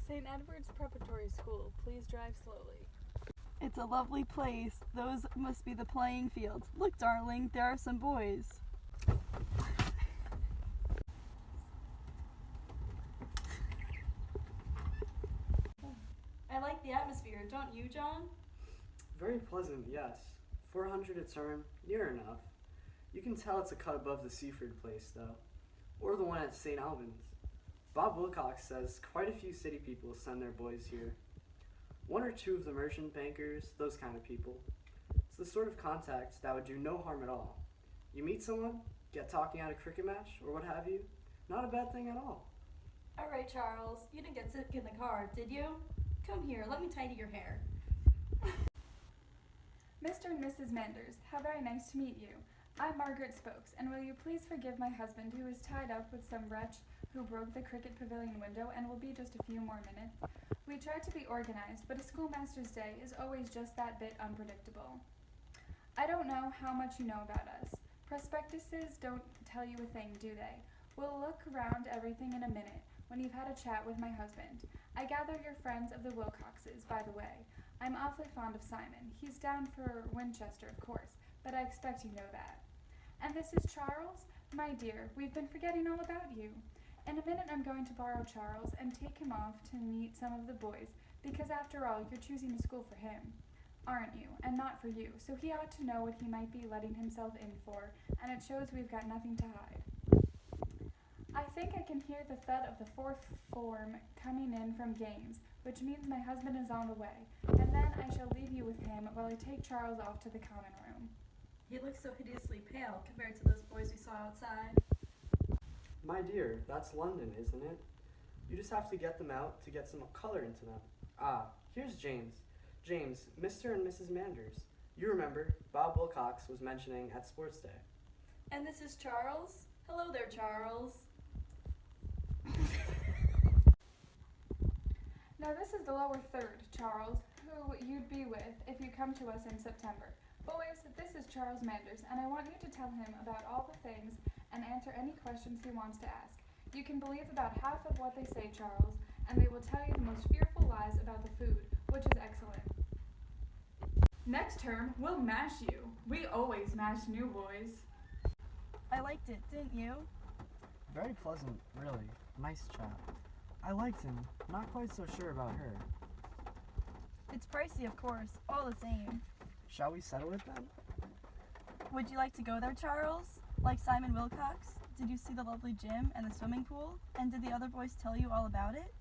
St. Edward's Preparatory School. Please drive slowly. It's a lovely place. Those must be the playing fields. Look, darling, there are some boys. I like the atmosphere, don't you, John? Very pleasant, yes. 400 a term, near enough. You can tell it's a cut above the Seaford place, though. Or the one at St. Albans. Bob Wilcox says quite a few city people send their boys here. One or two of the merchant bankers, those kind of people. It's the sort of contact that would do no harm at all. You meet someone, get talking at a cricket match, or what have you, not a bad thing at all. All right, Charles, you didn't get sick in the car, did you? Come here, let me tidy your hair. Mr. and Mrs. Manders, how very nice to meet you. I'm Margaret Spokes, and will you please forgive my husband who is tied up with some wretch who broke the cricket pavilion window and will be just a few more minutes. We tried to be organized, but a schoolmaster's day is always just that bit unpredictable. I don't know how much you know about us. Prospectuses don't tell you a thing, do they? We'll look around everything in a minute, when you've had a chat with my husband. I gather you're friends of the Wilcoxes, by the way. I'm awfully fond of Simon. He's down for Winchester, of course, but I expect you know that. And this is Charles? My dear, we've been forgetting all about you. In a minute I'm going to borrow Charles and take him off to meet some of the boys, because after all, you're choosing a school for him, aren't you? And not for you, so he ought to know what he might be letting himself in for, and it shows we've got nothing to hide. I think I can hear the thud of the fourth form coming in from games, which means my husband is on the way, and then I shall leave you with him while I take Charles off to the common room. He looks so hideously pale compared to those boys we saw outside. My dear, that's London, isn't it? You just have to get them out to get some color into them. Ah, here's James. James, Mr. and Mrs. Manders. You remember, Bob Wilcox was mentioning at Sports Day. And this is Charles? Hello there, Charles. Now this is the lower third, Charles, who you'd be with if you come to us in September. Boys, this is Charles Manders, and I want you to tell him about all the things and answer any questions he wants to ask. You can believe about half of what they say, Charles, and they will tell you the most fearful lies about the food, which is excellent. Next term, we'll mash you. We always mash new boys. I liked it, didn't you? Very pleasant, really. Nice chap. I liked him. Not quite so sure about her. It's pricey, of course, all the same. Shall we settle it then? Would you like to go there, Charles? Like Simon Wilcox? Did you see the lovely gym and the swimming pool? And did the other boys tell you all about it?